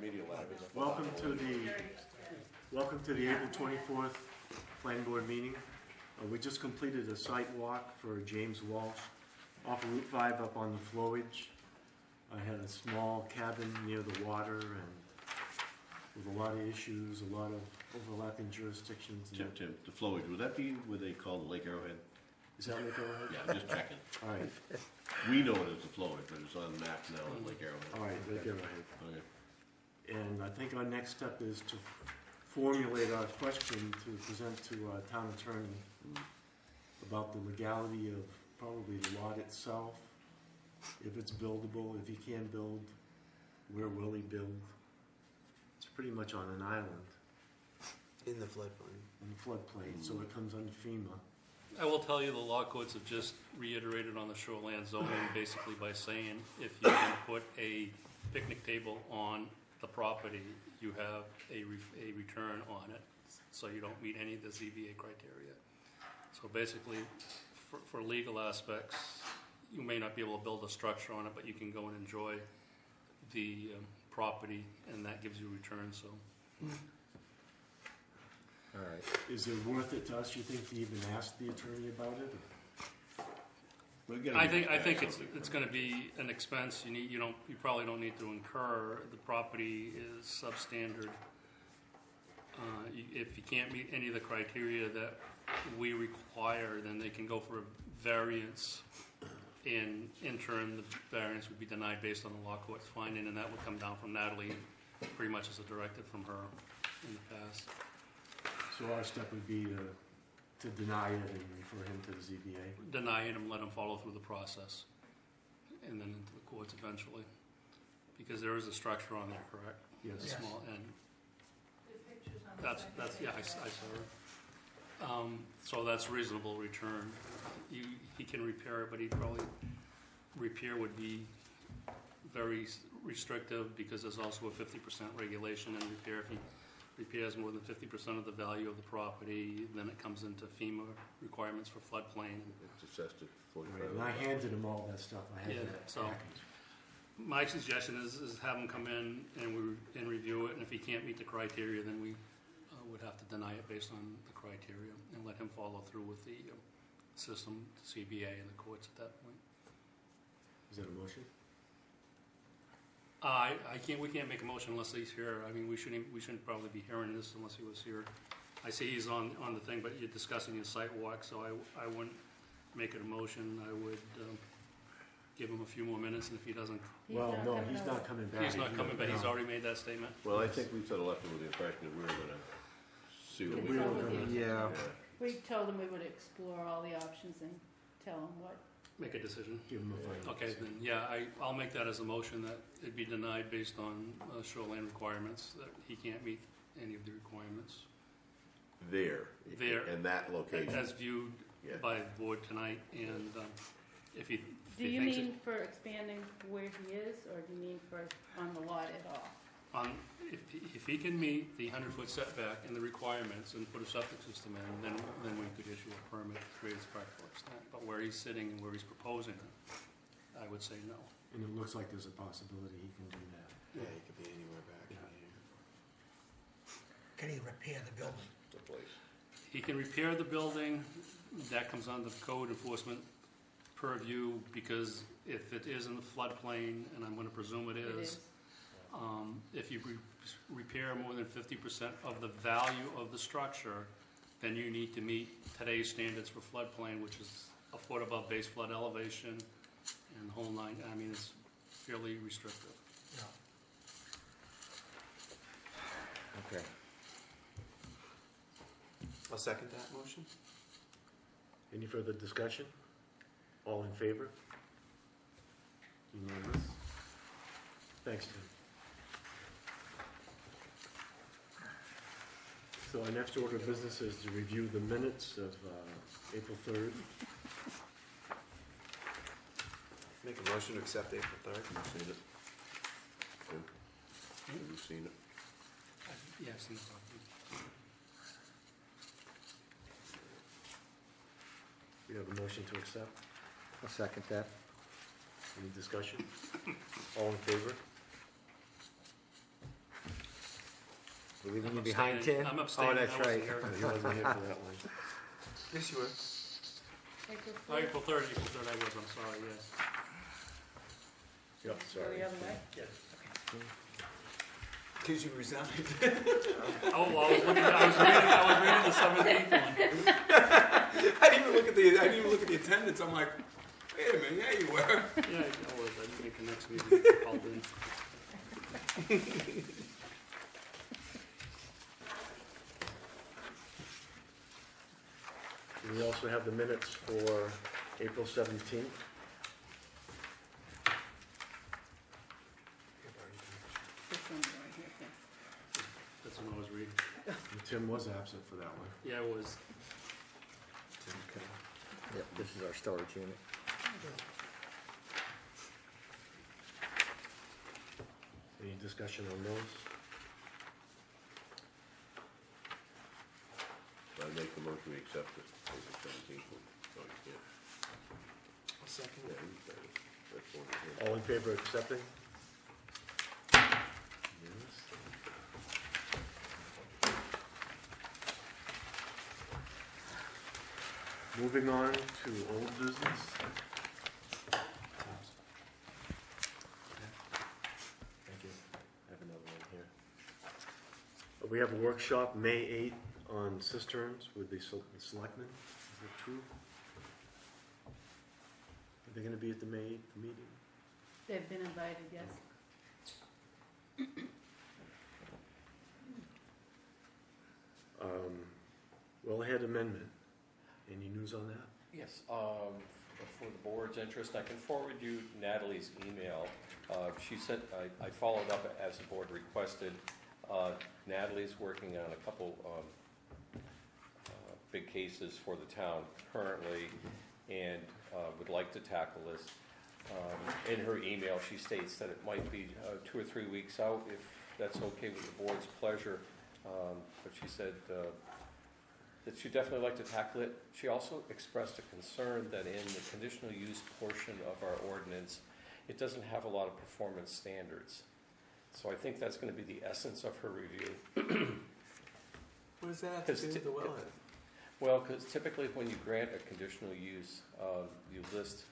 remedial lab is. Welcome to the April 24th Planning Board meeting. We just completed a site walk for James Walsh off of Route 5 up on the flowage. I had a small cabin near the water and with a lot of issues, a lot of overlapping jurisdictions. Tim, the flowage, would that be where they call the Lake Arrowhead? Is that Lake Arrowhead? Yeah, I'm just checking. All right, We know it as the flowage, but it's on the map now as Lake Arrowhead. all right, Lake Arrowhead. Okay. And I think our next step is to formulate our question to present to our town attorney about the legality of probably the lot itself, if it's buildable, if he can build, where will he build? It's pretty much on an island In the floodplain. in the floodplain, so it comes under FEMA. I will tell you, the law courts have just reiterated on the shoreland zoning basically by saying if you can put a picnic table on the property, you have a return on it, so you don't meet any of the ZBA criteria. So basically, for legal aspects, you may not be able to build a structure on it, but you can go and enjoy the property, and that gives you a return, so. All right. Is it worth it to us, you think, to even ask the attorney about it? I think it's going to be an expense. You probably don't need to incur. The property is substandard. If you can't meet any of the criteria that we require, then they can go for a variance. In turn, the variance would be denied based on the law court's finding, and that would come down from Natalie, pretty much as a directive from her in the past. So our step would be to deny it and refer him to the ZBA? Deny it and let him follow through the process, and then into the courts eventually. Because there is a structure on there, correct? Yes. A small, and that's yeah, I saw her. So that's reasonable return. He can repair it, but repair would be very restrictive because there's also a 50% regulation in repair. If he repairs more than 50% of the value of the property, then it comes into FEMA requirements for floodplain. It's assessed at Right, 45. and I handed him all that stuff. I had that So package. my suggestion is have him come in and review it, and if he can't meet the criteria, then we would have to deny it based on the criteria and let him follow through with the system, CBA, and the courts at that point. Is that a motion? We can't make a motion unless he's here. I mean, we shouldn't probably be hearing this unless he was here. I see he's on the thing, but you're discussing his site walk, so I wouldn't make it a motion. I would give him a few more minutes, and if he doesn't, He's not coming back. he's not coming, but he's already made that statement. Well, I think we sort of left him with the impression that we were going to see what we We were were going to do. Yeah. We told him we would explore all the options and tell him what. Make a decision. Give him a final. Okay, then, yeah, I'll make that as a motion that it be denied based on shoreline requirements, that he can't meet any of the requirements. There. There. In that location. As viewed Yeah. by the board tonight, and if he Do you thinks mean for expanding where he is, or do you mean for on the lot at all? if he can meet the 100-foot setback and the requirements and put a septic system in, then we could issue a permit to create its practical extent. But where he's sitting and where he's proposing it, I would say no. And it looks like there's a possibility he can do that. Yeah, you could be anywhere back in here. Can he repair the building? The place. He can repair the building. That comes under code enforcement purview, because if it is in the floodplain, and I'm going to presume it is. If you repair more than 50% of the value of the structure, then you need to meet today's standards for floodplain, which is a foot above base flood elevation and the whole nine. I mean, it's fairly restrictive. No. Okay. I'll second that motion. Any further discussion? All in favor? Unanimous? Thanks, Tim. So our next order of business is to review the minutes of April 3rd. Make a motion to accept April 3rd. Have you seen it? Tim? Have you seen it? Yeah, I've seen the property. We have a motion to accept. I'll second that. Any discussion? All in favor? We're leaving I'm you behind, abstaining. Tim? I'm abstaining. Oh, that's I wasn't right. here. He wasn't here for that one. Yes, you were. April Oh, 4th, April 3rd, I was, I'm sorry, yes. Yep, go sorry. the other way? Because you resigned. Oh, well, I was reading the 17th one. I didn't even look at the attendance. I'm like, wait a minute, yeah, you were. Yeah, I was, I didn't make the next meeting, I called in. We also have the minutes for April 17th. This one right here, okay. That's what I was reading. And Tim was absent for that one. Yeah, it was. Okay. Yep, this is our storage unit. Any discussion on those? I make the motion, we accept it, April 17th. Oh, you can't. I'll second Yeah, it. you can. That's one of them. All in favor of accepting? Yes. Moving on to old business. Thank you. I have another one here. We have a workshop, May 8th, on cisterns with the selectmen. Is that true? Are they gonna be at the May 8th meeting? They've been invited, yes. Wellhead amendment. Any news on that? Yes, for the board's interest, I can forward you Natalie's email. She said, I followed up as the board requested. Natalie's working on a couple big cases for the town currently and would like to tackle this. In her email, she states that it might be 2 or 3 weeks out if that's okay with the board's pleasure. But she said that she'd definitely like to tackle it. She also expressed a concern that in the conditional use portion of our ordinance, it doesn't have a lot of performance standards. So I think that's going to be the essence of her review. What does that have to do with the wellhead? Well, because typically when you grant a conditional use, you list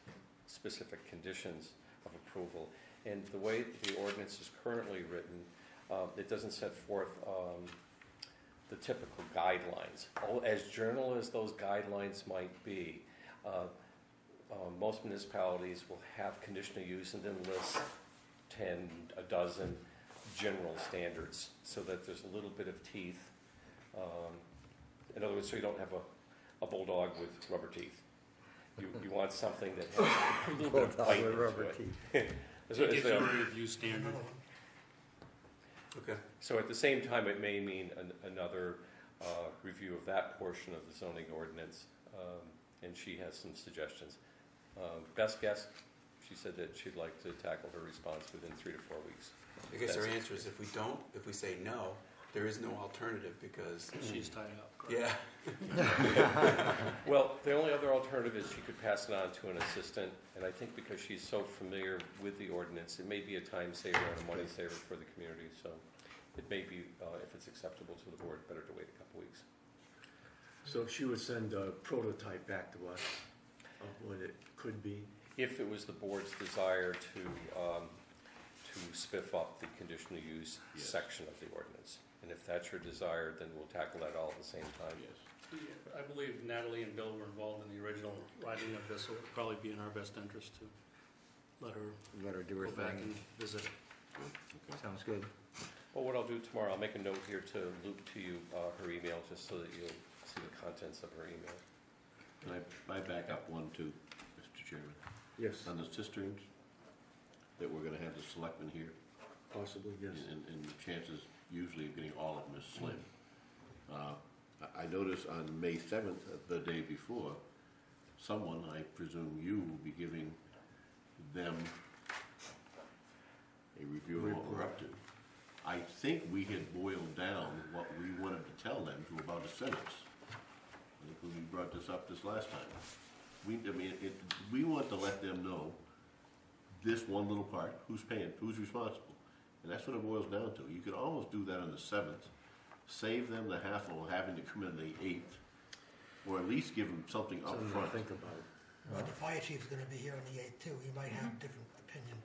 specific conditions of approval. And the way the ordinance is currently written, it doesn't set forth the typical guidelines. As general as those guidelines might be, most municipalities will have conditional use and then list 10, a dozen general standards so that there's a little bit of teeth. In other words, so you don't have a bulldog with rubber teeth. You want something that has a little bit of bite into it. It gives you a review standard. Another one. Okay. So at the same time, it may mean another review of that portion of the zoning ordinance, and she has some suggestions. Best guess, she said that she'd like to tackle her response within 3 to 4 weeks. I guess our answer is if we say no, there is no alternative because, She's tied up. correct? yeah. Well, the only other alternative is she could pass it on to an assistant, and I think because she's so familiar with the ordinance, it may be a time saver and a money saver for the community, so it may be, if it's acceptable to the board, better to wait a couple weeks. So she would send a prototype back to us of what it could be. If it was the board's desire to spiff up the conditional use Yes. section of the ordinance. And if that's your desire, then we'll tackle that all at the same time. Yes. Yeah, I believe Natalie and Bill were involved in the original writing of this, so it would probably be in our best interest to let her Let her do her go back and thing. visit it. Sounds good. Well, what I'll do tomorrow, I'll make a note here to loop to you her email, just so that you'll see the contents of her email. Can I back up one too, Mr. Chairman? Yes, On the cisterns, that we're gonna have the selectmen here, possibly, yes. and the chances usually of getting all of them is slim. I noticed on May 7th, the day before, someone, I presume you, will be giving them a review of what we're up to. I think we had boiled down what we wanted to tell them to about a sentence. I think when we brought this up this last time. We want to let them know this one little part, who's paying, who's responsible. And that's what it boils down to. You could almost do that on the 7th, save them the hassle of having to come in the 8th, or at least give them something up Something to front. think about. But the fire chief's gonna be here on the 8th too, he might have a different opinion.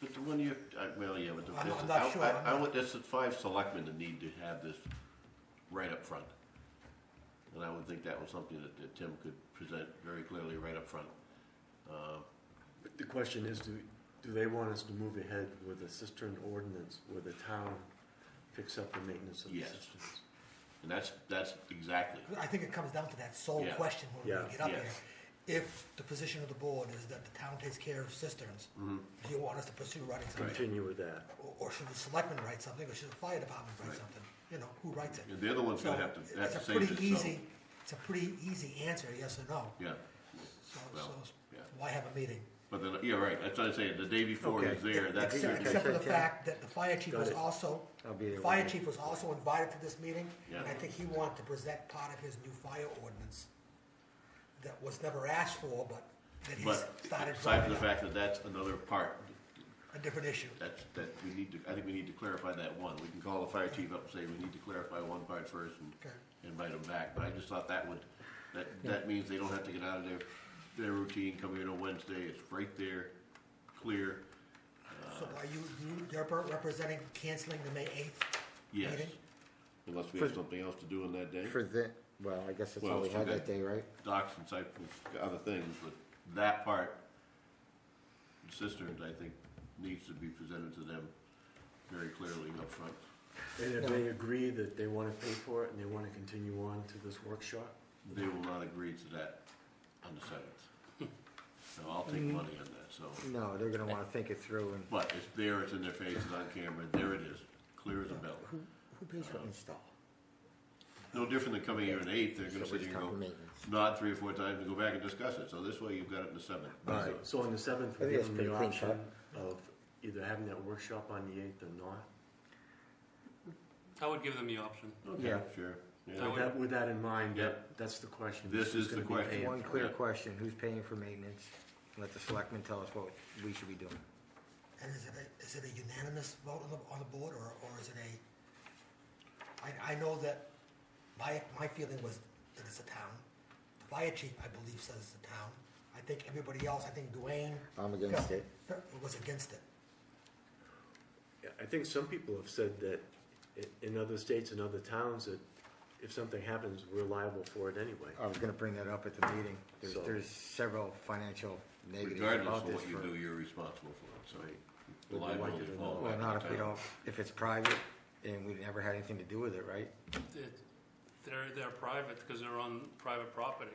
But the one you, well, yeah, but the, I'm not sure, I'm I not- want, there's 5 selectmen that need to have this right up front. And I would think that was something that Tim could present very clearly right up front. But the question is, do they want us to move ahead with a cistern ordinance where the town picks up the maintenance of the Yes. cisterns? And that's exactly, I think it comes down to that sole Yeah. question when Yeah. we get up Yes. here. If the position of the board is that the town takes care of cisterns, do you want us to pursue writing something? Continue with that. Or should the selectmen write something, or should the fire department write Right. something? You know, who writes it? and the other one's So gonna have to it's save a itself. pretty easy, it's a pretty easy answer, yes or no. Yeah, So, Well, so yeah. why have a meeting? but then, yeah, right, that's what I'm saying, the day before Okay. he's there, that's. Except for the fact that the fire chief Got was it. also, I'll be there. fire chief was also invited to this meeting, Yeah. and I think he wanted to present part of his new fire ordinance that was never asked for, but that he's But started aside from the drawing up. fact that that's another part, A different issue. that we need to, I think we need to clarify that one. We can call the fire chief up and say, we need to clarify one part first and Okay. invite them back. But I just thought that would, that means they don't have to get out of their routine, come in on Wednesday, it's right there, clear. So are you're representing canceling the May 8th Yes, meeting? unless we have something else to do on that day. For the, well, I guess that's Well, all we for had that- that day, right? Docks and sites, other things, but that part, cisterns, I think, needs to be presented to them very clearly up front. And if they agree that they want to pay for it and they want to continue on to this workshop, They will not agree to that on the 7th. So I'll take money on that, so. No, they're gonna wanna think it through and, But it's there, it's in their faces on camera, there it is, clear as a bell. who pays for install? No different than coming here on the 8th, they're gonna So sit it's here and time for go, maintenance. nod 3 or 4 times and go back and discuss it. So this way you've got it in the 7th. Alright, so on the 7th, I we think give that's them the pretty clean option of either having that workshop on the 8th or not. I would give them the option. Okay, Yeah. sure. That Yeah. would- With that in mind, Yeah. that's the question. This Who's is the gonna be question. paying One for it? clear Yeah. question, who's paying for maintenance? Let the selectmen tell us what we should be doing. And is it a unanimous vote on the board, or is it I know that my feeling was that it's a town. The fire chief, I believe, says it's a town. I think everybody else, I think Dwayne I'm against it. was against it. Yeah, I think some people have said that in other states and other towns, that if something happens, we're liable for it anyway. I was gonna bring that up at the meeting. So- There's several financial negatives Regardless about of this what you for. do, you're responsible for it, so. Right. The Whether you like liability it or falls not. Well, back not on if we town. don't, if it's private and we never had anything to do with it, right? They're private because they're on private property.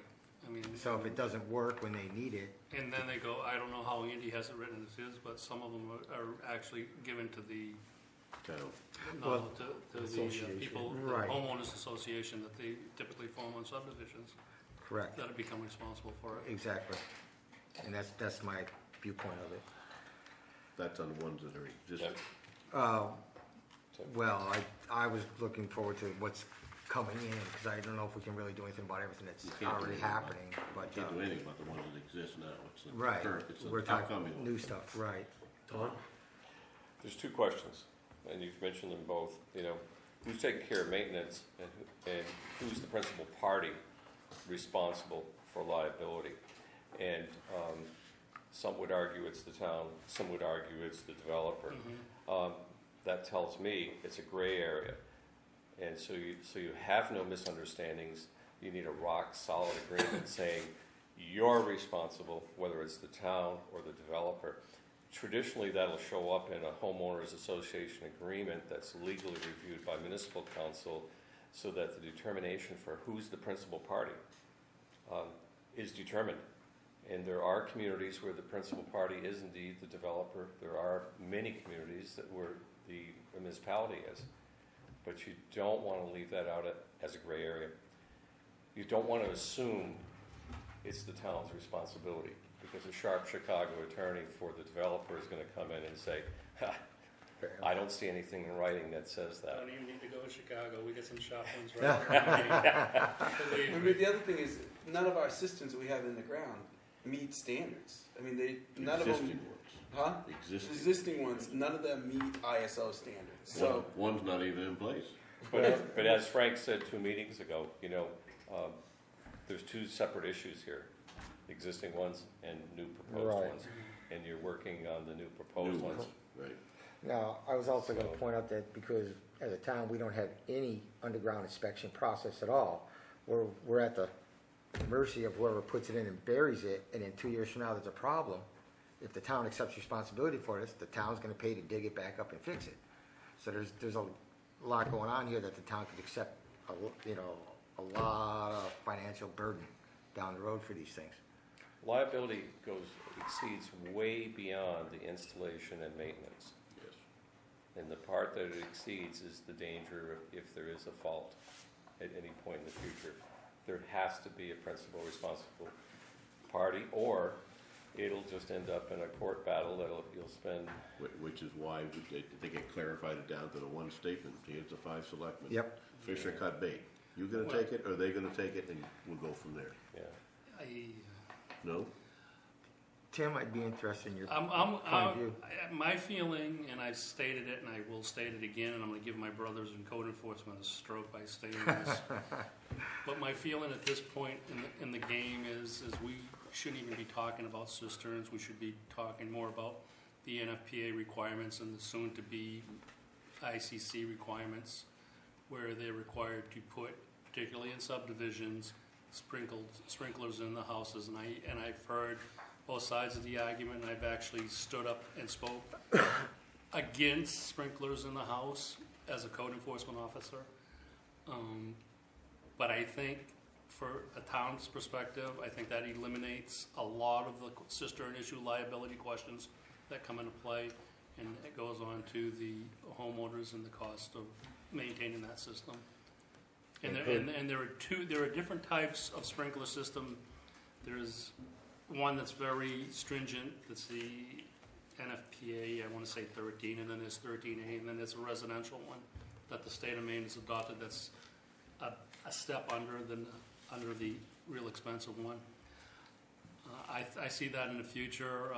I mean, So if it doesn't work when they need it, and then they go, I don't know how Andy has it written as his, but some of them are actually given to the, Town. no, Well, to the association. people, the Right. homeowners association that they typically form on subdivisions, correct, that have become responsible for it. exactly. And that's my viewpoint of it. That's on the ones that are existing. Well, I was looking forward to what's coming in, because I don't know if we can really do anything about everything that's You can't do already anything about happening, but, Can't do anything about the ones that exist now. It's the right, current, it's the we're talking upcoming one. new stuff, right. Tom? There's 2 questions, and you've mentioned them both. You know, who's taking care of maintenance, and who's the principal party responsible for liability? And some would argue it's the town, some would argue it's the developer. That tells me it's a gray area, and so you have no misunderstandings. You need a rock solid agreement saying you're responsible, whether it's the town or the developer. Traditionally, that'll show up in a homeowners association agreement that's legally reviewed by municipal council, so that the determination for who's the principal party is determined. And there are communities where the principal party is indeed the developer. There are many communities where the municipality is. But you don't want to leave that out as a gray area. You don't want to assume it's the town's responsibility, because a sharp Chicago attorney for the developer is going to come in and say, ha, I don't see anything in writing that says I that. don't even need to go to Chicago, we get some shop ones right here. I mean, the other thing is, none of our systems that we have in the ground meet standards. I mean, none of Existing them, ones. huh? Existing. Existing ones, none of them meet ISO standards. So, One's not even in place. But as Frank said 2 meetings ago, there's 2 separate issues here, existing ones and new proposed Right. ones. And you're working on the new proposed New ones. ones, right. Now, I was also gonna So- point out that because as a town, we don't have any underground inspection process at all. We're at the mercy of whoever puts it in and buries it, and then 2 years from now, there's a problem. If the town accepts responsibility for this, the town's gonna pay to dig it back up and fix it. So there's a lot going on here that the town could accept, a lot of financial burden down the road for these things. Liability exceeds way beyond the installation and maintenance. Yes. And the part that it exceeds is the danger of if there is a fault at any point in the future. There has to be a principal responsible party, or it'll just end up in a court battle that you'll spend. Which is why they get clarified it down to the one statement, here's the 5 selectmen. Yep. Fish or cut bait. You gonna take it, or they gonna take it, and we'll go from there. Yeah. No? Tim, I'd be interested in your I'm, point of view. my feeling, and I've stated it, and I will state it again, and I'm going to give my brothers in code enforcement a stroke by stating this. But my feeling at this point in the game is we shouldn't even be talking about cisterns. We should be talking more about the NFPA requirements and the soon-to-be ICC requirements, where they're required to put, particularly in subdivisions, sprinklers in the houses. And I've heard both sides of the argument, and I've actually stood up and spoke against sprinklers in the house as a code enforcement officer. But I think for a town's perspective, I think that eliminates a lot of the cistern issue liability questions that come into play, and it goes on to the homeowners and the cost of maintaining that system. And there are different types of sprinkler system. There's one that's very stringent, that's the NFPA, I want to say 13, and then there's 13A, and then there's a residential one that the state of Maine has adopted that's a step under the real expensive one. I see that in the future,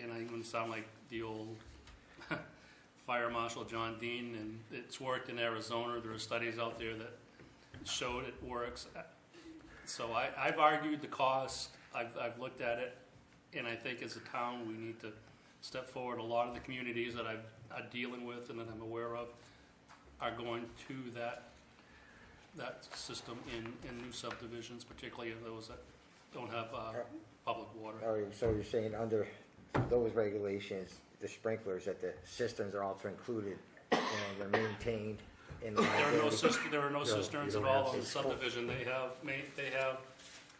and I'm going to sound like the old Fire Marshal John Dean, and it's worked in Arizona. There are studies out there that showed it works. So I've argued the cost. I've looked at it, and I think as a town we need to step forward. A lot of the communities that I'm dealing with and that I'm aware of are going to that system in new subdivisions, particularly in those that don't have public water. So you're saying under those regulations, the sprinklers, that the cisterns are also included and they're maintained in the There are no cisterns at all on the It's subdivision. They have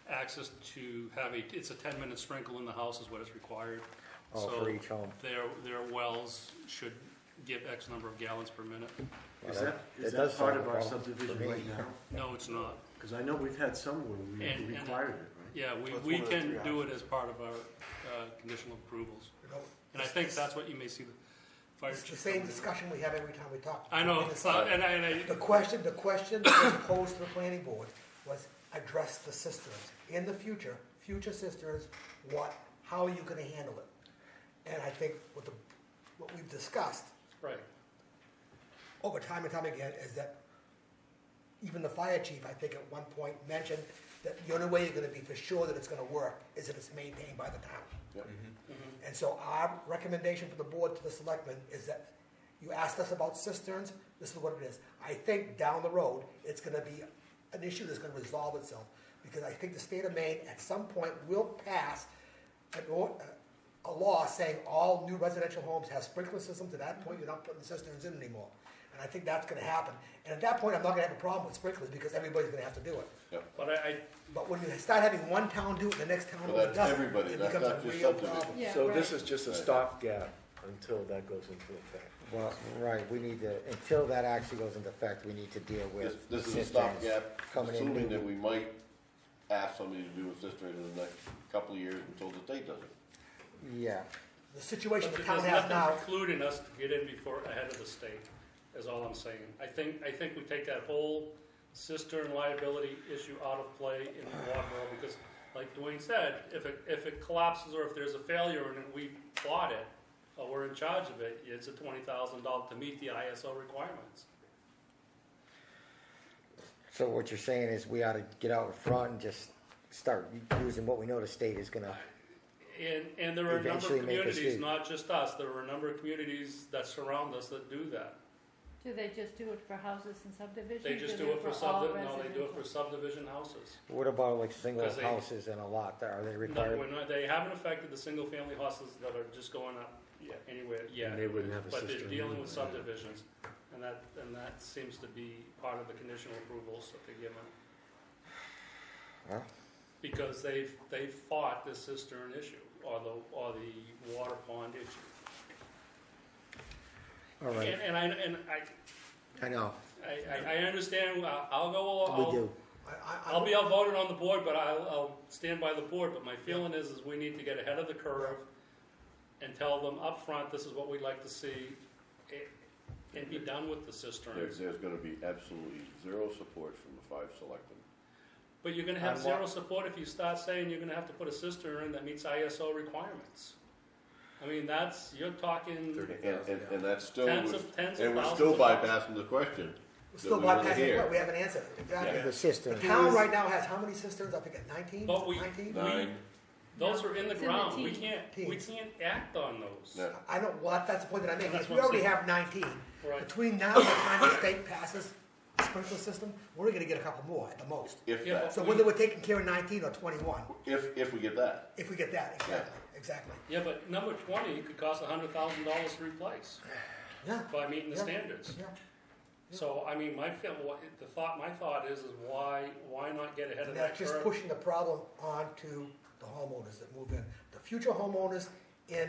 access to have it's a 10-minute sprinkle in the house is what is required. Oh, So for each home. their wells should give X number of gallons per minute. Is Well, that does part solve of the our problem subdivision for me. right now? No, it's not. Because I know we've had some where we And- required it, right? Yeah, That's we one of the can three do it as part of our conditional approvals. And I think that's what you may see the fire It's the chief. same come in. discussion we have every time we talk. I know, And it's- and I The question that was posed to the planning board was address the cisterns. In the future cisterns, how are you gonna handle it? And I think what we've discussed right. over time and time again is that even the fire chief, I think at one point mentioned that the only way you're gonna be for sure that it's gonna work is if it's maintained by the town. Yep. And so our recommendation for the board to the selectmen is that you asked us about cisterns, this is what it is. I think down the road, it's gonna be an issue that's gonna resolve itself, because I think the state of Maine at some point will pass a law saying all new residential homes have sprinkler systems. At that point, you're not putting cisterns in anymore. And I think that's gonna happen. And at that point, I'm not gonna have a problem with sprinklers, because everybody's gonna have to do it. But But when you start having one town do it, and the next town Well, that's doesn't, everybody. it That's becomes a not just real subdivision. problem. Yeah, So right. this is just a stopgap until that goes into effect. Well, right, we need to, until that actually goes into effect, we need to deal with This is a cisterns stopgap, coming in assuming new. that we might ask somebody to do a cistern in the next couple of years until the state does it. Yeah, The situation the there's town has nothing now, precluding us to get in ahead of the state, is all I'm saying. I think we take that whole cistern liability issue out of play in Waterboro, because like Dwayne said, if it collapses or if there's a failure and we bought it, or we're in charge of it, it's a $20,000 to meet the ISO requirements. So what you're saying is we ought to get out in front and just start using what we know the state is gonna, And there are a number of Eventually make us communities, do. not just us, there are a number of communities that surround us that do that. Do they just do it for houses and subdivisions? They just Do do it for all no, they do it for residential? subdivision houses. what about like single 'Cause they- houses and a lot, are they No, required? they haven't affected the single-family houses that are just going up anywhere yet. And they wouldn't have a But they're cistern dealing with anyway. subdivisions, and that seems to be part of the conditional approvals that they're given. Well, Because they've fought the cistern issue, or the water pond issue. all right, And I know, I understand, I'll go, we do. I'll be outvoted on the board, but I'll stand by the board, but my feeling is we need to get ahead of the curve and tell them up front, this is what we'd like to see, and be done with the cisterns. There's gonna be absolutely zero support from the 5 selectmen. But you're gonna have On zero what? support if you start saying you're gonna have to put a cistern that meets ISO requirements. I mean, you're talking And that's still, tens of thousands and we're of still dollars. bypassing the question. We're still that we wanna bypassing hear. what? We haven't answered it. Exactly. Yeah. The The cistern, town right now has how many cisterns? I think at 19? But we- 19? 9, Those are in the It's in the ground, we teens. can't act on those. no. I know, well, that's the point that I make. That's If we what I'm already saying. have 19, Right. between now and the time the state passes the sprinkler system, we're gonna get a couple more at the most. If Yeah, that, So whether we're taking care of 19 or 21, if we get that. if we get that, exactly. Yeah, but number 20 could cost $100,000 to replace Yeah, by meeting the Yeah. standards. yeah. So, I mean, my thought is why not get ahead of And that that's just curve? pushing the problem onto the homeowners that move in. The future homeowners in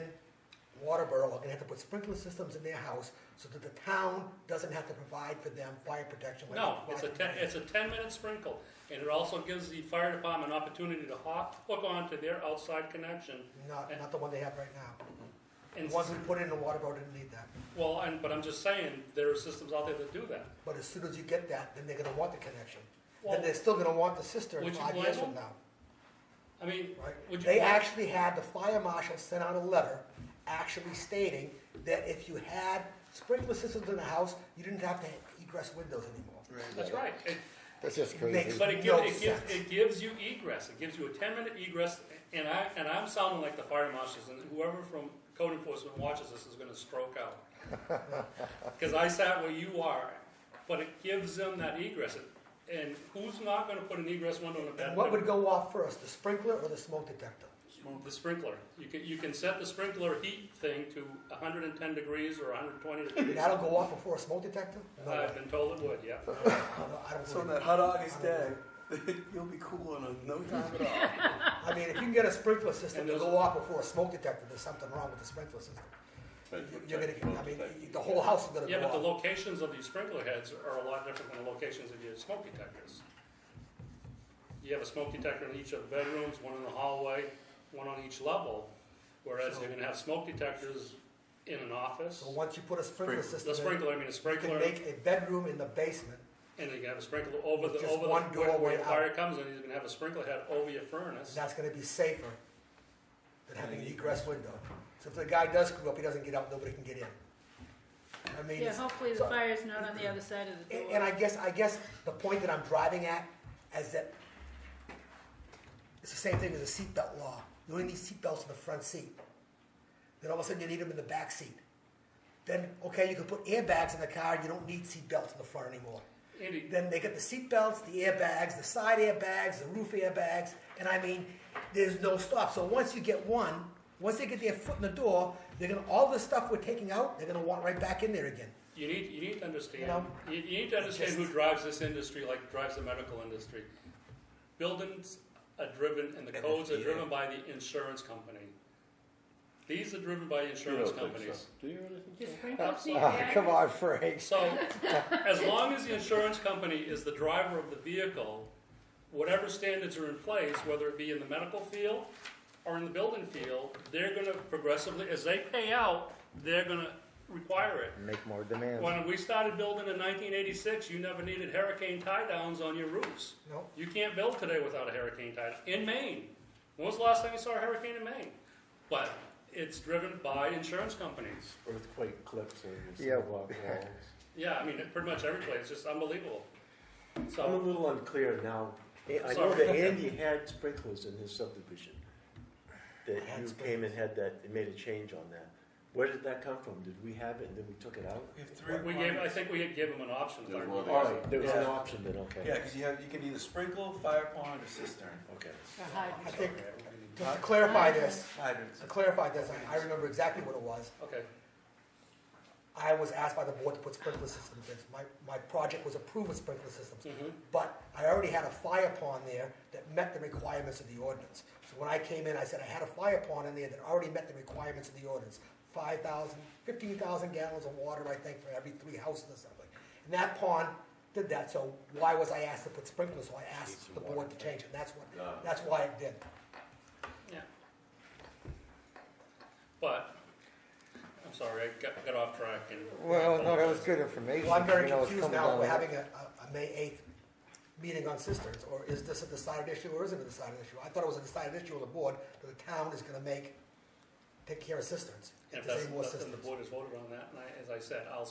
Waterboro are gonna have to put sprinkler systems in their house so that the town doesn't have to provide for them fire protection. like No, they it's a provide for 10-minute sprinkle, and it also gives the fire department an opportunity to hook onto their outside connection. Not the one they have right now. And, The ones we put in the Waterboro didn't need that. but I'm just saying, there are systems out there that do that. But as soon as you get that, then they're gonna want the connection. Well, Then they're still gonna want the cistern would you 5 blame years from them? now, I mean, right? would you? They blame- actually had, the fire marshal sent out a letter actually stating that if you had sprinkler systems in the house, you didn't have to have egress windows anymore. That's right. that's just Makes crazy. But it no gives, sense. it gives you egress, it gives you a 10-minute egress, and I'm sounding like the fire marshals, and whoever from code enforcement watches this is gonna stroke out. Because I sat where you are, but it gives them that egress, and who's not gonna put an egress window in a And bedroom? what would go off first, the sprinkler or the smoke detector? The sprinkler, you can set the sprinkler heat thing to 110 degrees or 120 degrees. That'll go off before a smoke detector? No I've way. been told it would, yeah. No, I don't So on believe that it. hot August day, you'll be cool in no time at all. I mean, if you can get a sprinkler system And to those- go off before a smoke detector, there's something wrong with the sprinkler system. You're gonna, I mean, the whole house is gonna Yeah, go but the off. locations of these sprinkler heads are a lot different than the locations of your smoke detectors. You have a smoke detector in each of the bedrooms, one in the hallway, one on each level, whereas you're gonna have smoke detectors in an office. So once you put a sprinkler system The in, sprinkler, I mean a you can sprinkler, make a bedroom in the basement. and you can have a sprinkler over With the, just one where doorway the out. fire comes in, you're gonna have a sprinkler head over your furnace. That's gonna be safer than having an egress window. So if the guy does screw up, he doesn't get out, nobody can get in. I mean, Yeah, it's- hopefully the so- fire's not on the other side of the door. and I guess the point that I'm driving at is that it's the same thing as a seatbelt law. You only need seatbelts in the front seat. Then all of a sudden you need them in the back seat. Then, okay, you can put airbags in the car, you don't need seatbelts in the front anymore. Andy, Then they get the seatbelts, the airbags, the side airbags, the roof airbags, and I mean, there's no stop. So once you get one, once they get their foot in the door, they're gonna, all the stuff we're taking out, they're gonna want right back in there again. you need to understand, You know, you need to understand who drives this industry, like drives the medical industry. Buildings are driven, and the codes are driven by the insurance company. These are driven by insurance companies. Do you really think Do so? sprinklers need Oh, come batteries? on, Frank. So, as long as the insurance company is the driver of the vehicle, whatever standards are in place, whether it be in the medical field or in the building field, they're gonna progressively, as they pay out, they're gonna require it. Make more demands. When we started building in 1986, you never needed hurricane tie-downs on your roofs. No? You can't build today without a hurricane tie-down. In Maine. When was the last time you saw a hurricane in Maine? But it's driven by insurance companies. Earthquake clips and Yeah. sidewalk walls. Yeah, I mean, pretty much every place. It's just unbelievable. I'm a So, little unclear now. I know Sorry. that Andy had sprinklers in his subdivision. That Had you sprinklers. came and had that, made a change on that. Where did that come from? Did we have it and then we took it out? We have three we gave, I think we had given them an option. if I There's one remember. All right, there was an Yeah. option then, okay. Yeah, because you can either sprinkle, fire pond, or cistern. Okay. Or hydrant. I think, just to clarify this, Hydrants. I remember exactly what it was. Okay, I was asked by the board to put sprinkler systems in. My project was approved with sprinkler systems. But I already had a fire pond there that met the requirements of the ordinance. So when I came in, I said I had a fire pond in there that already met the requirements of the ordinance. 15,000 gallons of water, I think, for every 3 houses or something. And that pond did that, so why was I asked to put sprinklers? So I asked the board to change it, and that's why it did. yeah. But, I'm sorry, I got off track and. Well, no, that was good information. Well, I'm very You know, it's confused coming now, down we're the- having a May 8th meeting on cisterns, or is this a decided issue, or isn't it a decided issue? I thought it was a decided issue on the board, that the town is gonna take care of cisterns. If If there's that's, any more then the cisterns. board has voted on that, and I, as I said, I'll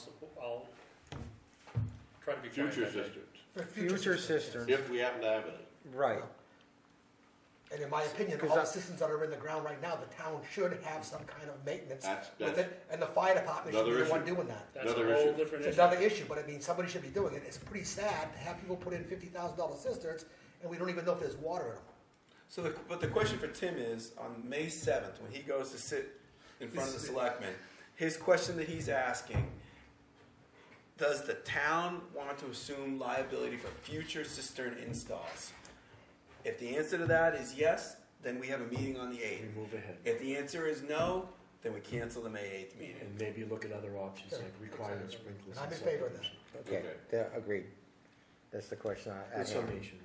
try to be. quick Future that day. cisterns, For Future cisterns, if we happen to have any. right. And in my opinion, Because all the that- cisterns that are in the ground right now, the town should have some kind of maintenance That's- with that's it, and the fire department should be another the one issue. doing that. That's a Another whole issue. different It's issue. another issue, but I mean, somebody should be doing it. It's pretty sad to have people put in $50,000 cisterns, and we don't even know if there's water in them. So, but the question for Tim is, on May 7th, when he goes to sit in front of the selectmen, his question that he's asking, does the town want to assume liability for future cistern installs? If the answer to that is yes, then we have a meeting on the We 8th. move ahead. If the answer is no, then we cancel the May 8th meeting. And maybe look at other options like requiring sprinklers. And I'm and in favor of that. subdivision. Okay, yeah, agreed. That's the question I Good had. summation.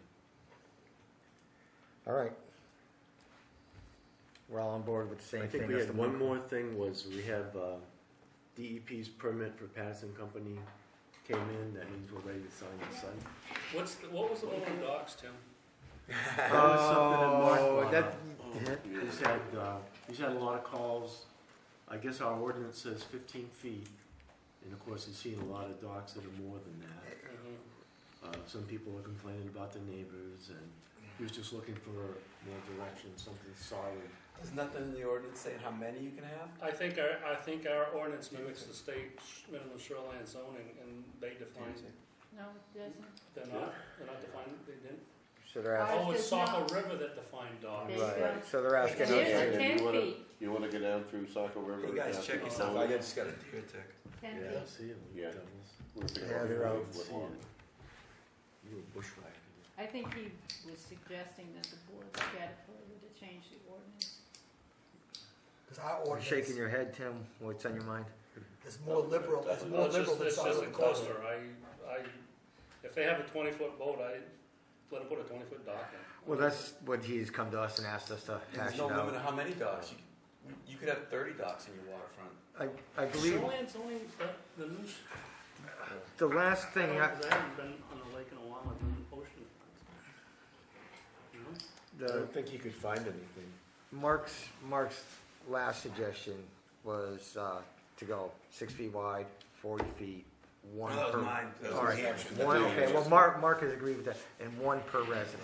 All right. We're all on board with the same I thing. think we That's had the one more thing was we have DEP's permit for Patterson Company came in. That means we're ready to sign the site. What was the one on docks, Tim? That was something that Mark Oh, brought that, up. He's had a lot of calls. I guess our ordinance says 15 feet. And of course, he's seen a lot of docks that are more than that. Some people are complaining about the neighbors and he was just looking for more direction, something solid. There's nothing in the ordinance saying how many you can have? I think our ordinance mimics the state minimum shoreline zoning, and they define, No, it doesn't. they're not defined, they didn't. so they're asking, Oh, it's does Saco not. River that defined docks. There you go. right, so they're asking It us is to, a 10 feet. You wanna go down through Saco River? You guys down check through yourself, Lowe? I just got a deer tick. 10 Yeah, feet. see it. Yeah. Devils. We're figuring Yeah, out they're out. 40 foot long. You were bushwhacking. I think he was suggesting that the board look at it further to change the ordinance. Because our you're ordinance shaking your head, Tim. What's on your mind? is more liberal, it's No, more It's liberal just, than it's some just of a the code. cluster, if they have a 20-foot boat, I let them put a 20-foot dock in. Well, that's what he's come to us and asked us to And hash there's it no limit out. to how many docks. You could have 30 docks in your waterfront. I believe Shoreland's only, the new, the last I thing, haven't been on the lake in a while, I've been ocean. You know? I the don't think he could find anything. Mark's last suggestion was to go 6 feet wide, 40 feet, one No, that per. was mine. That was All New right, Hampshire. one, That's okay, New well, Hampshire. Mark has agreed with that, and one per resident.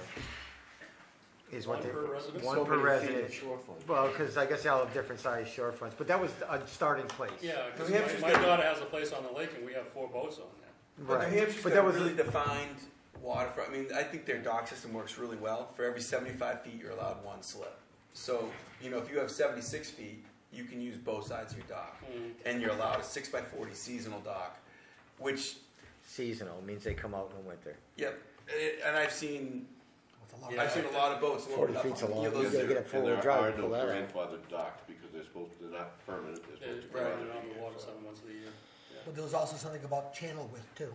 Is what One they, per resident? one So per many feet resident. of shorefront. Well, because I guess they all have different sized shorefronts, but that was a starting place. Yeah, because New Hampshire's my got- daughter has a place on the lake and we have 4 boats on there. But Right, New Hampshire's but got that a was really defined waterfront. I mean, I think their dock system works really well. For every 75 feet, you're allowed one slip. So, if you have 76 feet, you can use both sides of your dock. And you're allowed a 6x40 seasonal dock, which, seasonal means they come out in the winter. yep. And I've seen It's a lot. Yeah. I've seen a lot of boats 40 loaded up feet's a on long- those- you gotta get a four-wheel And drive there are to pull no that out. grandfathered docks because they're not permanent, they're supposed to be. They're Right. running on the water 7 months of the year. But there was also something about channel width too.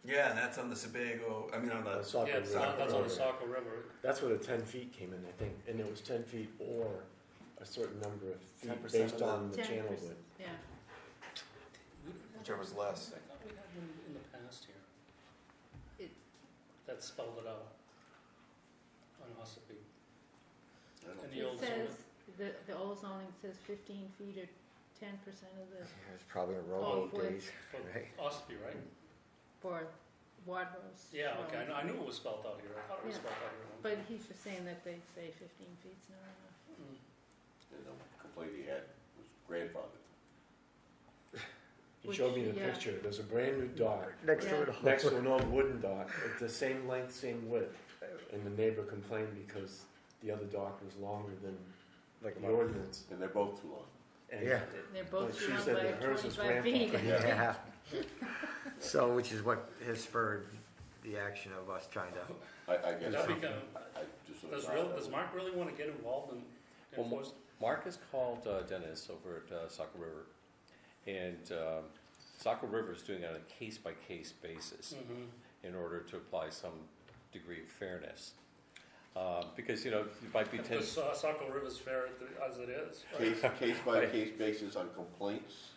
Yeah, and that's on the Sebago. I mean, on the Saco Yeah, it's River. not, that's on the Saco River. That's where the 10 feet came in, I think, and it was 10 feet or a certain number of feet 10% based of on the 10%, channel width. yeah. whichever's less. I thought we had one in the past here. It- That spelled it out. On Ossipee. I don't And the It old says, zoning. the old zoning says 15 feet or 10% of the, It's probably a Oh, rowboat boy. days, For right? Ossipee, right? for Waterboro's. Yeah, okay, showing. I knew it was spelled out here, I thought it was Yeah. spelled out here. But he's just saying that they say 15 feet's not enough. And the complaint he had was grandfathered. He showed me the Yeah. picture, there's a brand new dock Next to Yeah. it. next to an old wooden dock, it's the same length, same width. And the neighbor complained because the other dock was longer than Like the ordinance. And they're both too long. And Yeah. They're But both she too long said by that hers was 25 feet. grandfathered. Yeah. So, which is what has spurred the action of us trying to, I guess. That I become, just. does Mark really wanna get involved in Well, enforcing? Mark has called Dennis over at Saco River, and Saco River is doing it on a case-by-case basis in order to apply some degree of fairness. Because, you might be 10... Because Saco River's fair as it is. right? Case by case basis on complaints.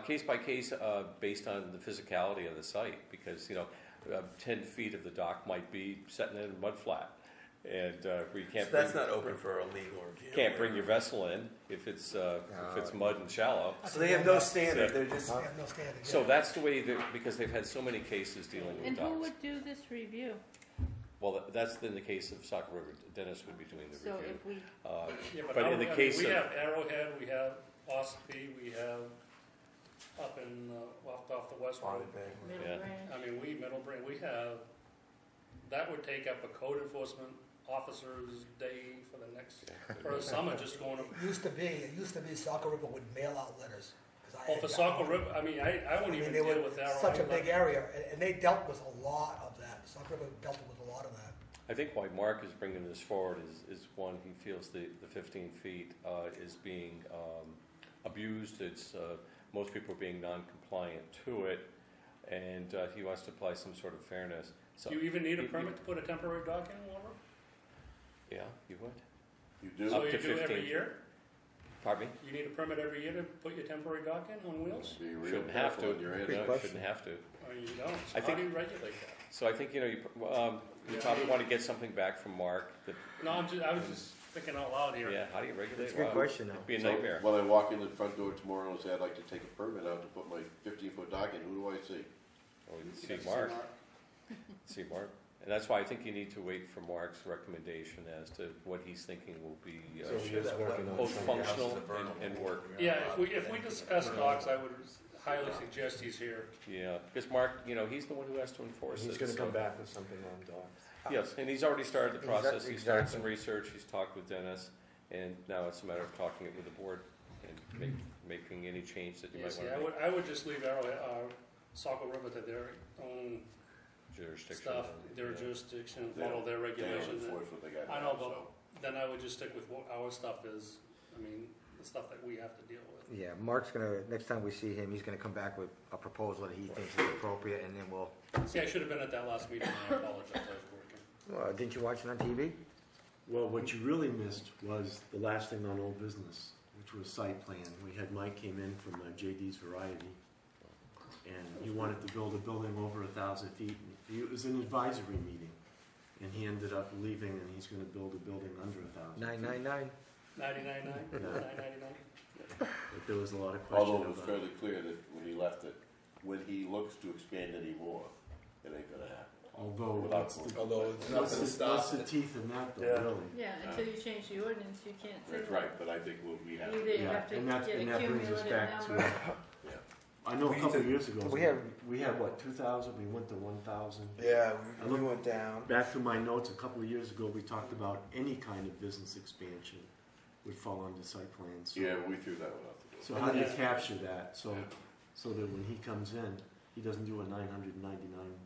Case by case, based on the physicality of the site, because 10 feet of the dock might be setting in a mud flat, and we So can't. that's not open for a legal review. Can't bring your vessel in if it's mud and shallow. So they have no standard, they're just, They have no standard. So yeah. that's the way because they've had so many cases dealing with And docks. who would do this review? Well, that's in the case of Saco River. Dennis would be doing the So review. if we, Yeah, But in the case we of- have Arrowhead, we have Ospey, we have up in, off the west road. Middle Yeah. Branch, I mean, Middlebury, we have, that would take up a code enforcement officer's day for the next, for the summer, just going up. It used to be Saco River would mail out letters. 'cause I Well, had for gotten Saco one. River, I mean, I wouldn't even they deal were with Arrowhead. such a big area, and they dealt with a lot of that. Saco River dealt with a lot of that. I think why Mark is bringing this forward is one, he feels the 15 feet is being abused. It's most people are being non-compliant to it, and he wants to apply some sort of fairness. So Do you even need a You- permit to put a temporary dock in, Walter? yeah, you would. You do? So Up you to do every 15. year? Pardon me? You need a permit every year to put your temporary dock in on wheels? Be real Shouldn't have careful to. on your Good end. No, you question. shouldn't have to. Or you don't? So I how think- do you regulate that? So I think you probably want to get something back from Mark. That, No, I was just thinking out loud here. yeah, how do you regulate? it's a good Wow, question though. It'd be a So nightmare. when I walk in the front door tomorrow and say I'd like to take a permit out to put my 15-foot dock in, who do I see? Well, you You see have to Mark. See Mark. And that's why I think you need to wait for Mark's recommendation as to what he's thinking will be So he is working on both something. functional and work. Yeah, if we discuss docks, I would highly suggest he's here. Yeah, because Mark, he's the one who has to enforce it. He's gonna so- come back with something on docks. Yes, and he's already started the process. He's started Exactly. some research, he's talked with Dennis, and now it's a matter of talking it with the board and making any change that you Yeah, might see, want to I would just leave Saco River to their own make jurisdiction. stuff, their Yeah. jurisdiction, They don't- follow their They don't regulations. enforce what they got I know, now, but so. then I would just stick with what our stuff is, I mean, the stuff that we have to deal with. Yeah, Mark's gonna, next time we see him, he's gonna come back with a proposal that he thinks is appropriate, and then we'll, See, I should have been at that last meeting, and I apologize, I was working. well, didn't you watch it on TV? Well, what you really missed was the last thing on old business, which was site plan. We had Mike came in from JD's Variety, and he wanted to build a building over 1,000 feet. It was an advisory meeting, and he ended up leaving, and he's gonna build a building under 1,000 feet. 999? 999, Yeah. 999? But there was a lot of question Although it was about. fairly clear that when he left it, when he looks to expand anymore, it ain't gonna happen. Although, Without what's the, although what's nothing the, what's stops the it. teeth in that though, Yeah. really? yeah, until you change the ordinance, you can't say That's that. right, but I think we have. Either you Yeah, have to and that get a brings us cumulative back to, number. I know We a need couple to- years ago, we had- what, 2,000, we went to 1,000. Yeah, I we look- went down. Back through my notes, a couple of years ago, we talked about any kind of business expansion would fall under site plans. So- Yeah, we threw that one out the door. So how do you Yeah. capture that, so that when he comes in, he doesn't do a 999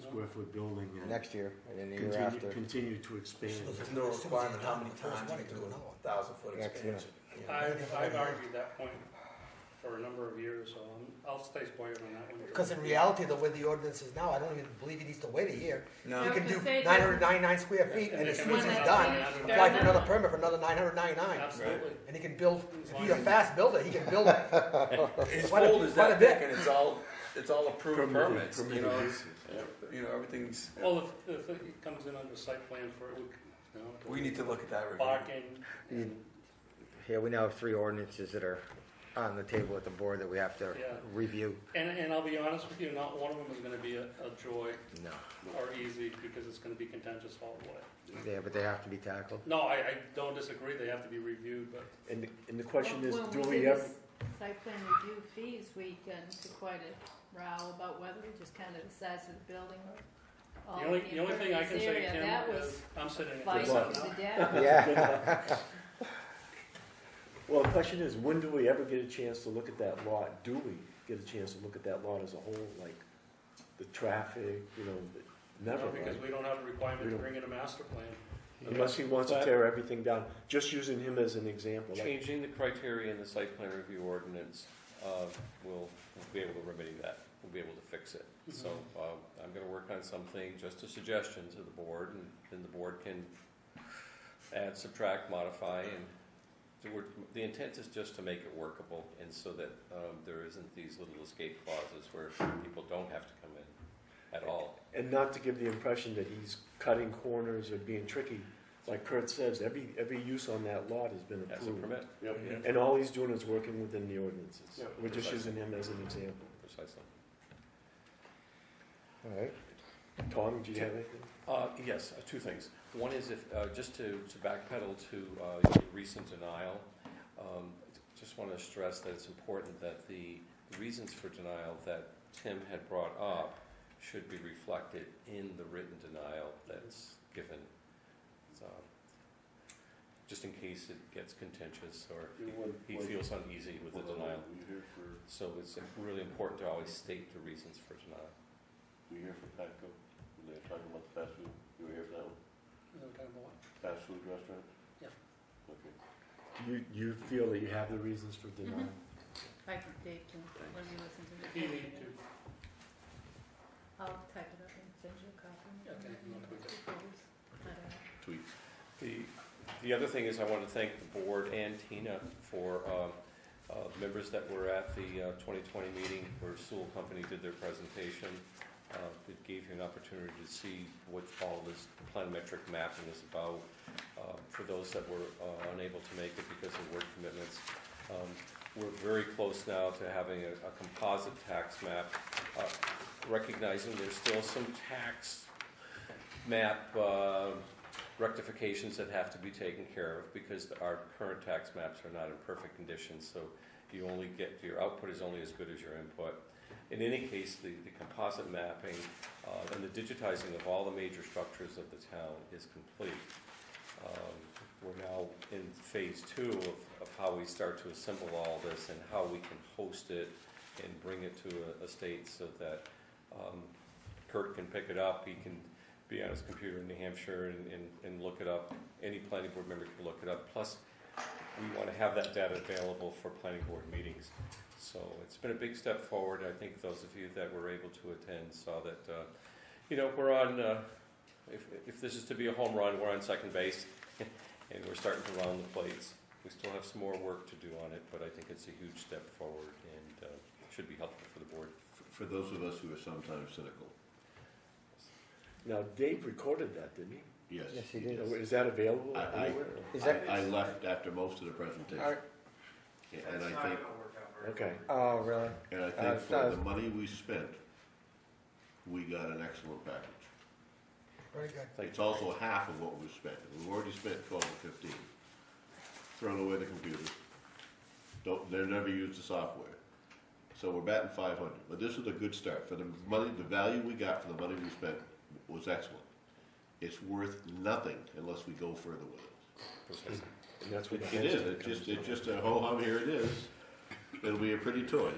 square foot building and Next year, and then the year after. continue to expand? So There's no requirement how many First times one, you you can do do a another one. 1,000-foot Yeah, expansion. I've argued that point for a number of years, so I'll stay quiet on that one. Because in reality, the way the ordinance is now, I don't even believe he needs to wait a year. No. You I can was do gonna say, 999 square feet, and as soon as he's done, apply for another permit for another 999. Absolutely. And he can build, if he's a fast builder, he can build His Quite a- fold is quite a that bit. thick, and it's all approved permits. Permitted uses. Everything's. Well, if it comes in under site plan for, We need to look at that review. parking, Yeah, we now have 3 ordinances that are on the table at the board that we have to Yeah. review. And I'll be honest with you, not one of them is gonna be a joy No. or easy, because it's gonna be contentious all the way. Yeah, but they have to be tackled. No, I don't disagree, they have to be reviewed, but And the question is, When do we we did ever, this site plan review fees, we got into quite a row about whether we just kind of the size of the building or all the only thing I can say, impervious area. Kim, That is was I'm sitting at fighting this luck. to now. the death. Yeah. well, the question is, when do we ever get a chance to look at that lot? Do we get a chance to look at that lot as a whole, like the traffic, never, No, because right? we don't have a requirement We to don't. bring in a master plan. Unless he wants to But- tear everything down, just using him as an example. like- Changing the criteria in the site plan review ordinance, we'll be able to remedy that. We'll be able to fix it. So I'm gonna work on something, just a suggestion to the board, and then the board can add, subtract, modify, and the intent is just to make it workable, and so that there isn't these little escape clauses where people don't have to come in at all. And not to give the impression that he's cutting corners or being tricky. Like Kurt says, every use on that lot has been As a approved. permit. Yep. Yeah. And all he's doing is working within the ordinances. Yeah, We're just precisely. using him as an example. Precisely. All right. Tom, do you have anything? Yes, two things. One is if, just to backpedal to your recent denial, just want to stress that it's important that the reasons for denial that Tim had brought up should be reflected in the written denial that's given. So, just in case it gets contentious or he feels uneasy with the denial. So it's really important to always state the reasons for denial. We here for Patco, when they're talking about the fast food, you were here for that one? Is that kind of what? Fast food restaurant? Yeah. Okay. Do you feel that you have the reasons for denial? I can date to, when we listen to If you the. need to. I'll type it up and send you a copy. Okay, no tweak it. I don't know. Tweets. The other thing is I want to thank the board and Tina for members that were at the 2020 meeting where Sewell Company did their presentation. It gave you an opportunity to see what all this planimetric mapping is about. For those that were unable to make it because of work commitments, we're very close now to having a composite tax map, recognizing there's still some tax map rectifications that have to be taken care of because our current tax maps are not in perfect condition, so you only get, your output is only as good as your input. In any case, the composite mapping and the digitizing of all the major structures of the town is complete. We're now in phase 2 of how we start to assemble all this and how we can host it and bring it to a state so that Kurt can pick it up, he can be on his computer in New Hampshire and look it up. Any planning board member can look it up. Plus, we want to have that data available for planning board meetings. So it's been a big step forward. I think those of you that were able to attend saw that, we're on, if this is to be a home run, we're on second base and we're starting to round the plates. We still have some more work to do on it, but I think it's a huge step forward and should be helpful for the board. For those of us who are sometimes cynical, Now, Dave recorded that, didn't he? yes. Yes, he did. Is that available I- anywhere? Is that, I left after most of the presentation. Are- And I think, Okay. oh, really? and I think for the money we spent, we got an excellent package. Very good. It's also half of what we've spent. We've already spent 12 or 15. Thrown away the computers. They're never used the software. So we're batting 500. But this is a good start. For the money, the value we got for the money we spent was excellent. It's worth nothing unless we go further with it. Precisely. And that's what the It is. hardship comes It's from. just a ho-hum. Here it is. It'll be a pretty toy.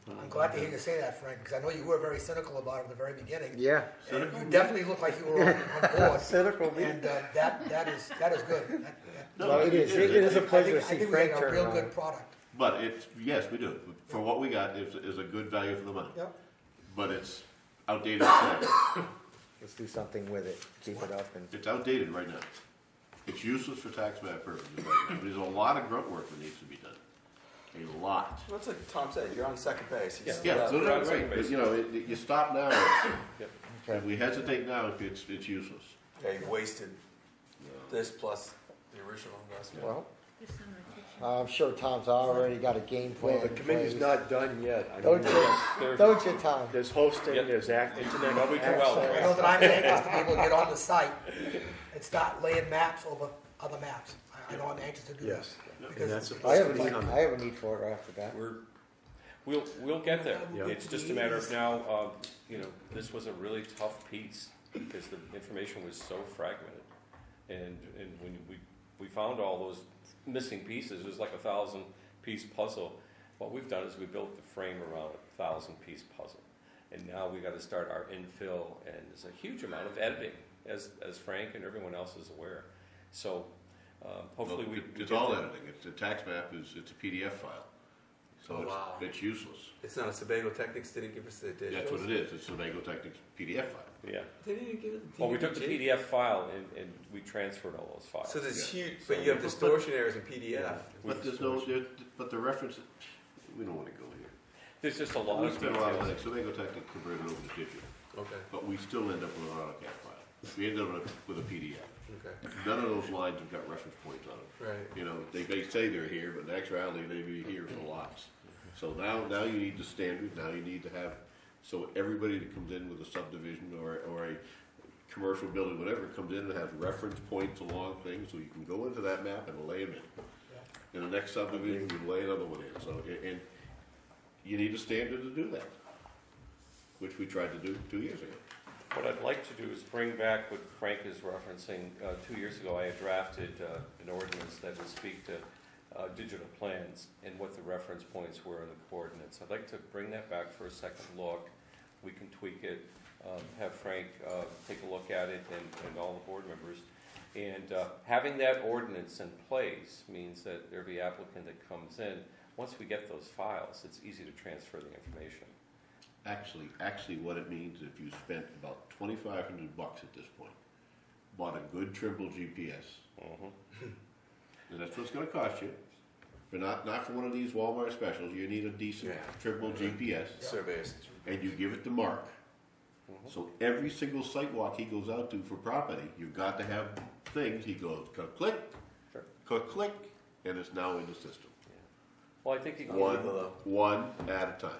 I'm glad to hear you say that, Frank, because I know you were very cynical about it at the very beginning. Yeah. And you definitely look like you were on board. Cynical. And that is good. No, Well, it is. It is a I pleasure to think see we Frank have a turn real around. good product. But it's, yes, we do. For what we got, is a good value for the money. Yep. But it's outdated today. Let's do something with it. Keep it up and. It's outdated right now. It's useless for tax map purposes right now. There's a lot of grunt work that needs to be done. A lot. Well, it's like Tom said, you're on second base. You Yeah. still Yeah, have- so we're on that's second right. base. But, you stop now. Okay. If we hesitate now, it's useless. Yeah, you wasted this plus the original investment. Well, Just in the kitchen. I'm sure Tom's already got a game plan. Well, the in committee's place. not done yet. I Don't mean, you, don't you, Tom? there's hosting, Yep. there's internet Well, we do well, access. I know that I'm anxious to be able to get on the site and start laying maps over other maps. I know I'm anxious to do that. Yes, and Because that's I supposed have to a be need, coming. I have a need for it right off the bat. We'll get there. Yeah. It's just a matter of now, this was a really tough piece because the information was so fragmented. And when we found all those missing pieces, it was like a 1,000-piece puzzle. What we've done is we built the frame around a 1,000-piece puzzle. And now we got to start our infill, and there's a huge amount of editing, as Frank and everyone else is aware. So hopefully we It's get all there. editing. It's the tax map it's a PDF file. So Oh, wow. it's useless. It's not a Sebago Technics didn't give us the digitals. That's what it is. It's a Sebago Technics PDF file. Yeah. They didn't even give it the Well, we took the TDG. PDF file and we transferred all those files. So there's Yeah. huge, but you have But- distortion errors in PDF. But there's but the reference, we don't want to go here. There's just a lot We of spent a lot of money, details. Sebago Technics converted over to digital, Okay, but we still end up with an AutoCAD file. We end up with a PDF. okay, None of those lines have got reference points on them. right. You know, they say they're here, but in actuality, they may be here for lots. So now you need the standard, now you need to have, so everybody that comes in with a subdivision or a commercial building, whatever, comes in and has reference points along things, so you can go into that map and lay them in. In the next subdivision, you lay another one in, so, and you need a standard to do that, which we tried to do 2 years ago. What I'd like to do is bring back what Frank is referencing. 2 years ago, I had drafted an ordinance that would speak to digital plans and what the reference points were in the coordinates. I'd like to bring that back for a second look. We can tweak it, have Frank take a look at it and all the board members. And having that ordinance in place means that every applicant that comes in, once we get those files, it's easy to transfer the information. Actually, what it means, if you spent about $2,500 at this point, bought a good Trimble GPS, and that's what it's going to cost you. But not for one of these Walmart specials. You need a decent Trimble GPS, Surveys. and you give it to Mark. So every single site walk he goes out to for property, you've got to have things. He goes click, click, and it's now in the system. Well, I think you can. One at a time.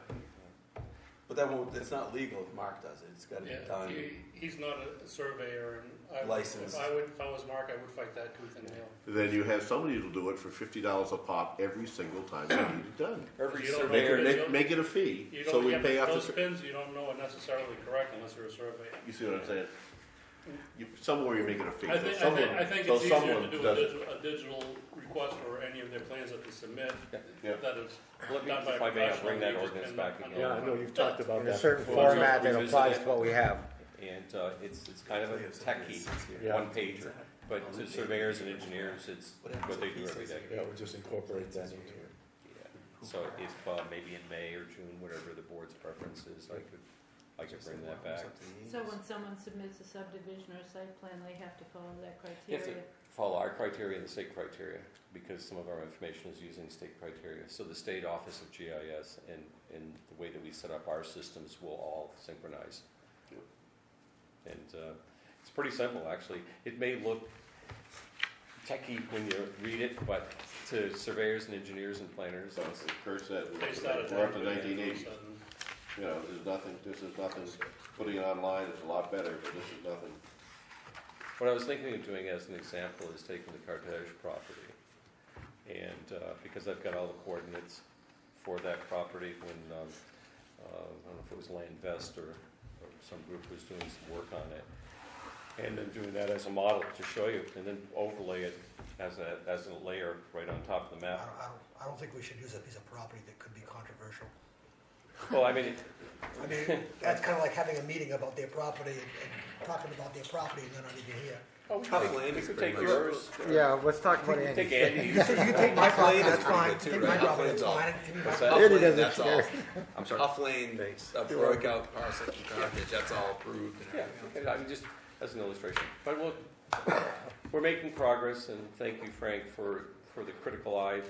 But that won't, it's not legal if Mark does it, it's gotta be done. He's not a surveyor, and Licensed. if I was Mark, I would fight that tooth and nail. Then you have somebody who'll do it for $50 a pop every single time you need it done. Every You don't know surveyor, where Make it a fee, You so don't, we yeah, pay but off those the. pins you don't know are necessarily correct unless you're a surveyor. You see what I'm saying? Somewhere you make it a fee. I think, so someone, I think so it's easier someone to do does it. a digital request for any of their plans that they submit, Yeah. that is let me, done by a if I may, I'll professional. bring that You just ordinance pin back them again. Yeah, I know you've talked about In a that. certain before. format that revisit applies it. to what we have. And it's kind of a techie Yeah. one-pager, but to surveyors and engineers, it's what they do every day. Yeah, we'll just incorporate that into it. Yeah. So if maybe in May or June, whatever the board's preference is, I could bring that back. So when someone submits a subdivision or a site plan, they have to follow that You have to criteria? follow our criteria and the state criteria, because some of our information is using state criteria. So the state office of GIS and the way that we set up our systems will all synchronize. And it's pretty simple, actually. It may look techie when you read it, but to surveyors and engineers and planners, So, it's, as Kurt said, They started we're up to doing it, 1980. You know, this is nothing, putting it online is a lot better, but this is nothing. what I was thinking of doing as an example is taking the Cartage property. And because I've got all the coordinates for that property when, I don't know if it was Land Vest or some group was doing some work on it. And then doing that as a model to show you, and then overlay it as a layer right on top of the map. I don't think we should use a piece of property that could be controversial. Well, I mean, I mean, that's kind of like having a meeting about their property and talking about their property and they're not even here. Tough land you is could pretty take much. yours. Yeah, let's talk about You can take Andy. Andy. You can take my property, that's fine. Too, Take right? my property, that's Upland's all. fine. Give me my What's that? property. Andy doesn't That's all. care. I'm sorry. Huff Lane, a breakout parcel from Carthage, that's all approved and Yeah, everything. okay, I mean, just as an illustration. But look, we're making progress, and thank you, Frank, for the critical eye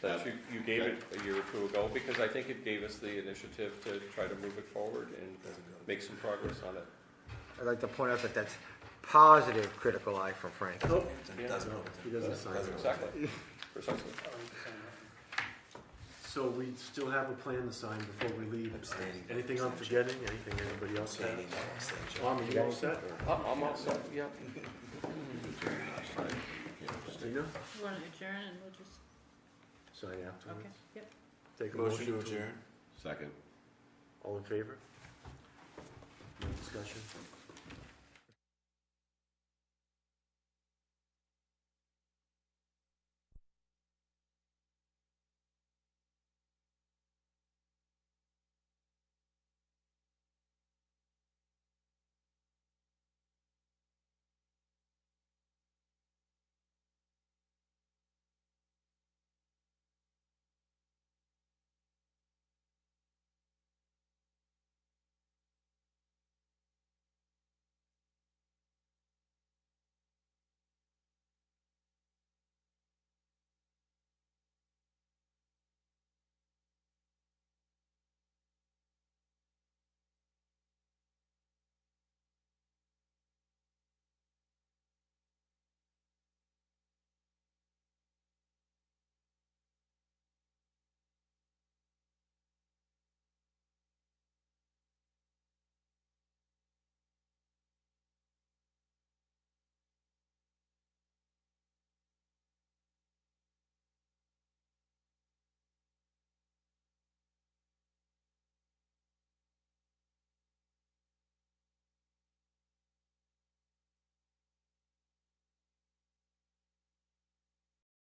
that you gave it a year or two ago, because I think it gave us the initiative to try to move it forward and make some progress on it. I'd like to point out that that's positive critical eye from Frank. Nope. It doesn't. No, he doesn't sign it. Exactly, precisely. So we still have a plan to sign before we leave. Abstaining. Anything I'm forgetting? Anything anybody else has? Abstaining, no abstention. Tom, are you all set? I'm all set, yeah. Stina? You wanna adjourn and we'll just, Sign okay, afterwards. yep. Take a Motion to motion to, adjourn. Second. all in favor? No discussion?